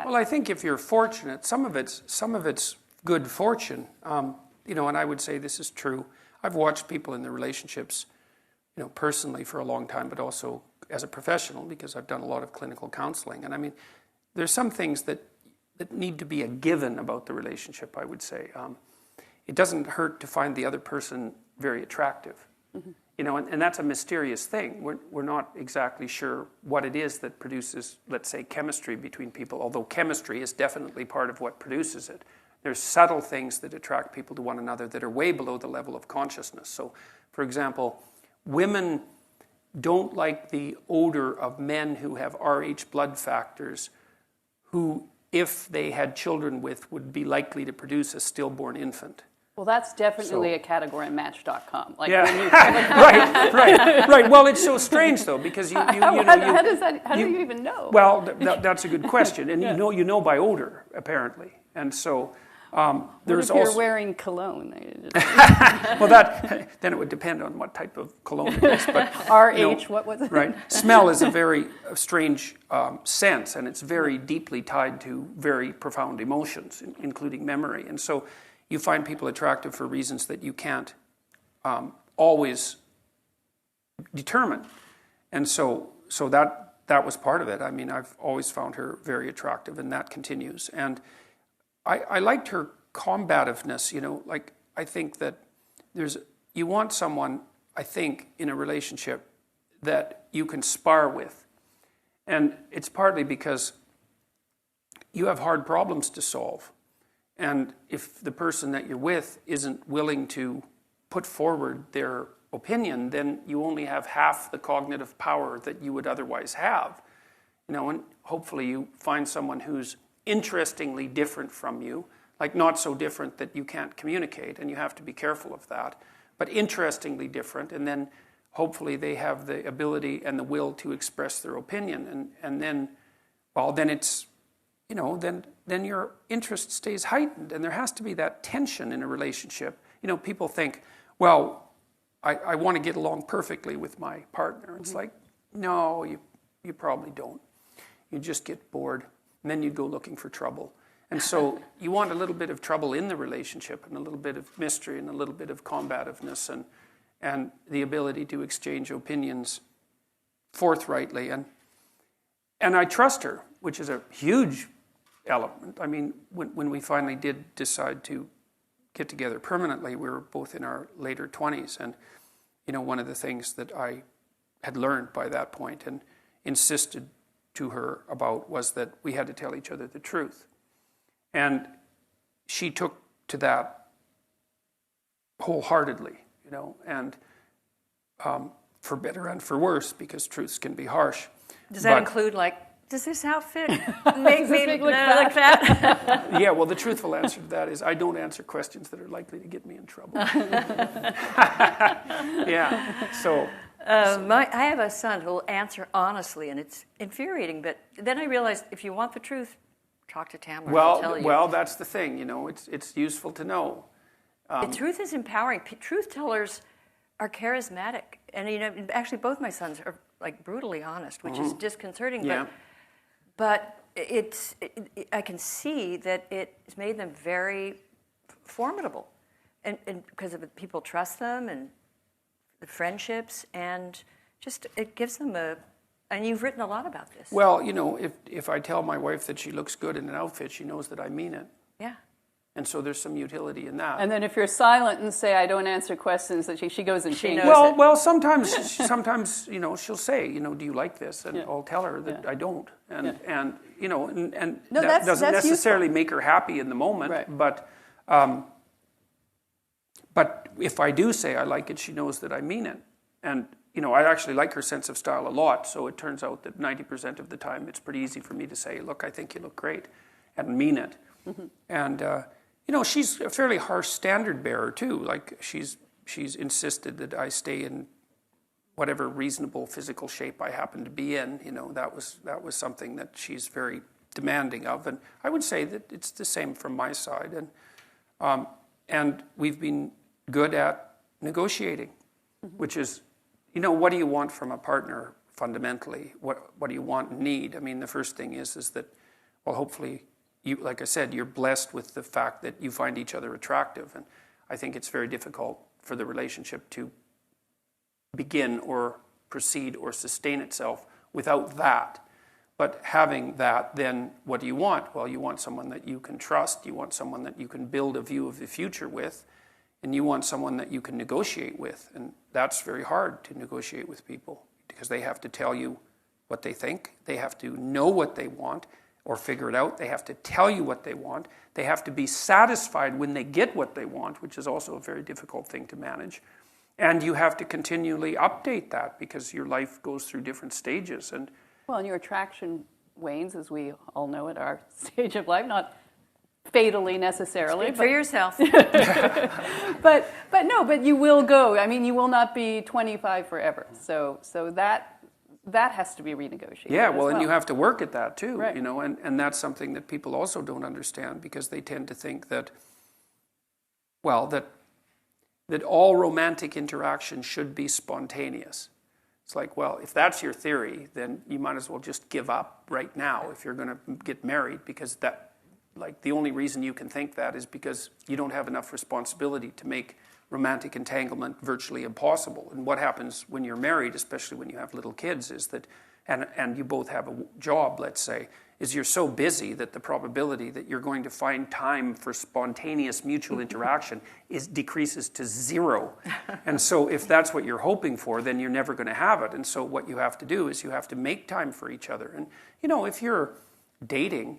that? Well, I think if you're fortunate, some of it's good fortune. And I would say this is true. I've watched people in their relationships, personally for a long time, but also as a professional because I've done a lot of clinical counseling. And I mean, there's some things that need to be a given about the relationship, I would say. It doesn't hurt to find the other person very attractive. Mm-hmm. And that's a mysterious thing. We're not exactly sure what it is that produces, let's say, chemistry between people, although chemistry is definitely part of what produces it. There's subtle things that attract people to one another that are way below the level of consciousness. So, for example, women don't like the odor of men who have Rh blood factors, who, if they had children with, would be likely to produce a stillborn infant. Well, that's definitely a category on Match.com. Like yeah, when you right. Well, it's so strange though because you how do you even know? Well, that's a good question, and you know by odor apparently, and so there's what if also you're wearing cologne. well, then it would depend on what type of cologne it is. But RH, what was it? Right, smell is a very strange sense, and it's very deeply tied to very profound emotions, including memory, and so. You find people attractive for reasons that you can't always determine. And so that was part of it. I mean, I've always found her very attractive, and that continues. And I liked her combativeness, like I think that you want someone, I think, in a relationship that you can spar with. And it's partly because you have hard problems to solve. And if the person that you're with isn't willing to put forward their opinion, then you only have half the cognitive power that you would otherwise have. And hopefully you find someone who's interestingly different from you, like not so different that you can't communicate, and you have to be careful of that, but interestingly different, and then hopefully they have the ability and the will to express their opinion, and then, well, then it's, then your interest stays heightened, and there has to be that tension in a relationship. People think, well, I want to get along perfectly with my partner. It's like, no, you probably don't. You just get bored, and then you'd go looking for trouble. And so you want a little bit of trouble in the relationship, and a little bit of mystery, and a little bit of combativeness, and the ability to exchange opinions forthrightly. And I trust her, which is a huge element. I mean, when we finally did decide to get together permanently, we were both in our later 20s. And, one of the things that I had learned by that point and insisted to her about was that we had to tell each other the truth. And she took to that wholeheartedly, and for better and for worse, because truths can be harsh. Does that include, does this outfit make me look like that? Yeah, well, the truthful answer to that is I don't answer questions that are likely to get me in trouble. Yeah, so... I have a son who will answer honestly, and it's infuriating, but then I realized if you want the truth, talk to Tamara. I'll tell you. Well, that's the thing, it's useful to know. The truth is empowering. Truth tellers are charismatic, and actually both my sons are brutally honest, which is disconcerting. Yeah. But I can see that it's made them very formidable, and because of people trust them and the friendships, and just it gives them and you've written a lot about this. Well, if I tell my wife that she looks good in an outfit, she knows that I mean it. Yeah. And so there's some utility in that. And then if you're silent and say, I don't answer questions, that she goes and changes it. Well, sometimes, she'll say, do you like this? And I'll tell her that I don't. And that doesn't necessarily make her happy in the moment. Right. But if I do say I like it, she knows that I mean it. And, I actually like her sense of style a lot. So it turns out that 90% of the time it's pretty easy for me to say, look, I think you look great, and mean it. Mm-hmm. And, she's a fairly harsh standard bearer too. Like she's insisted that I stay in whatever reasonable physical shape I happen to be in. That was something that she's very demanding of. And I would say that it's the same from my side. And we've been good at negotiating, which is, what do you want from a partner fundamentally? What do you want and need? I mean, the first thing is that well, hopefully, you, like I said, you're blessed with the fact that you find each other attractive. And I think it's very difficult for the relationship to begin or proceed or sustain itself without that. But having that, then what do you want? Well, you want someone that you can trust. You want someone that you can build a view of the future with. And you want someone that you can negotiate with. And that's very hard to negotiate with people because they have to tell you what they think. They have to know what they want or figure it out. They have to tell you what they want. They have to be satisfied when they get what they want, which is also a very difficult thing to manage. And you have to continually update that because your life goes through different stages. And your attraction wanes, as we all know at our stage of life, not fatally necessarily. Speak for yourself. but you will go. I mean, you will not be 25 forever. So that has to be renegotiated. Yeah, well, and you have to work at that too, right. And that's something that people also don't understand because they tend to think that, well, that all romantic interaction should be spontaneous. It's like, well, if that's your theory, then you might as well just give up right now if you're going to get married because that, like, the only reason you can think that is because you don't have enough responsibility to make romantic entanglement virtually impossible. And what happens when you're married, especially when you have little kids, is that, and you both have a job, let's say, is you're so busy that the probability that you're going to find time for spontaneous mutual interaction decreases to zero. And so if that's what you're hoping for, then you're never going to have it. And so what you have to do is you have to make time for each other. And, if you're dating,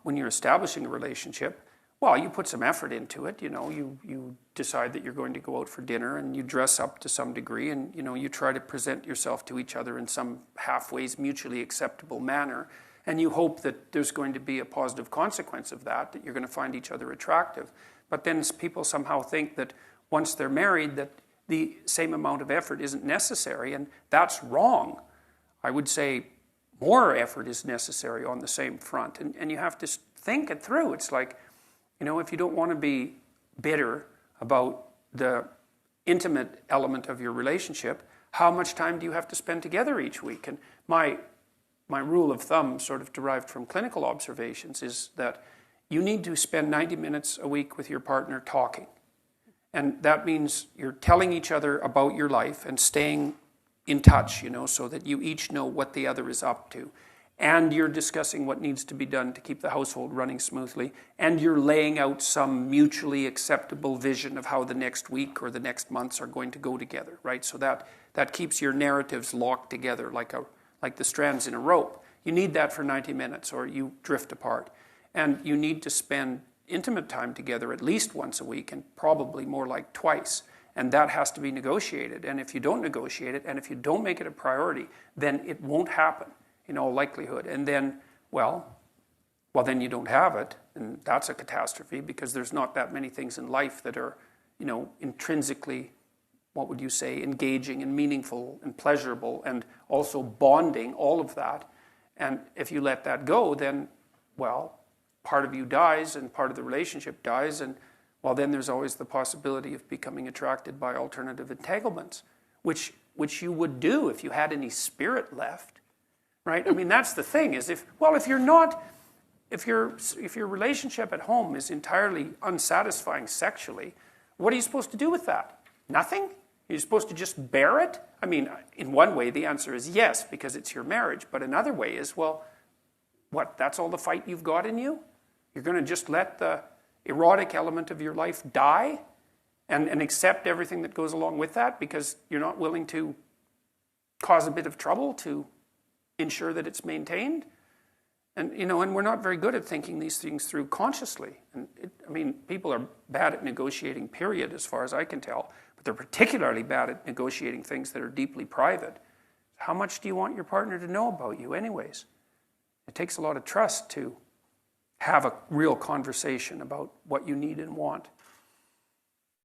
when you're establishing a relationship, well, you put some effort into it. You decide that you're going to go out for dinner and you dress up to some degree and, you try to present yourself to each other in some halfway mutually acceptable manner. And you hope that there's going to be a positive consequence of that you're going to find each other attractive. But then people somehow think that once they're married that the same amount of effort isn't necessary, and that's wrong. I would say more effort is necessary on the same front. And you have to think it through. It's like, if you don't want to be bitter about the intimate element of your relationship, how much time do you have to spend together each week? And my rule of thumb, sort of derived from clinical observations, is that you need to spend 90 minutes a week with your partner talking. And that means you're telling each other about your life and staying in touch, so that you each know what the other is up to. And you're discussing what needs to be done to keep the household running smoothly. And you're laying out some mutually acceptable vision of how the next week or the next months are going to go together, right? So that keeps your narratives locked together like the strands in a rope. You need that for 90 minutes or you drift apart. And you need to spend intimate time together at least once a week and probably more like twice. And that has to be negotiated. And if you don't negotiate it and if you don't make it a priority, then it won't happen in all likelihood. And then, well, then you don't have it. And that's a catastrophe because there's not that many things in life that are, intrinsically, what would you say, engaging and meaningful and pleasurable and also bonding, all of that. And if you let that go, then, well, part of you dies and part of the relationship dies. And, well, then there's always the possibility of becoming attracted by alternative entanglements, which you would do if you had any spirit left, right? I mean, that's the thing is if your relationship at home is entirely unsatisfying sexually, what are you supposed to do with that? Nothing? You're supposed to just bear it? I mean, in one way, the answer is yes, because it's your marriage. But another way is, well, what, that's all the fight you've got in you? You're going to just let the erotic element of your life die and accept everything that goes along with that because you're not willing to cause a bit of trouble to ensure that it's maintained? And, and we're not very good at thinking these things through consciously. And people are bad at negotiating, period, as far as I can tell. But they're particularly bad at negotiating things that are deeply private. How much do you want your partner to know about you anyways? It takes a lot of trust to have a real conversation about what you need and want.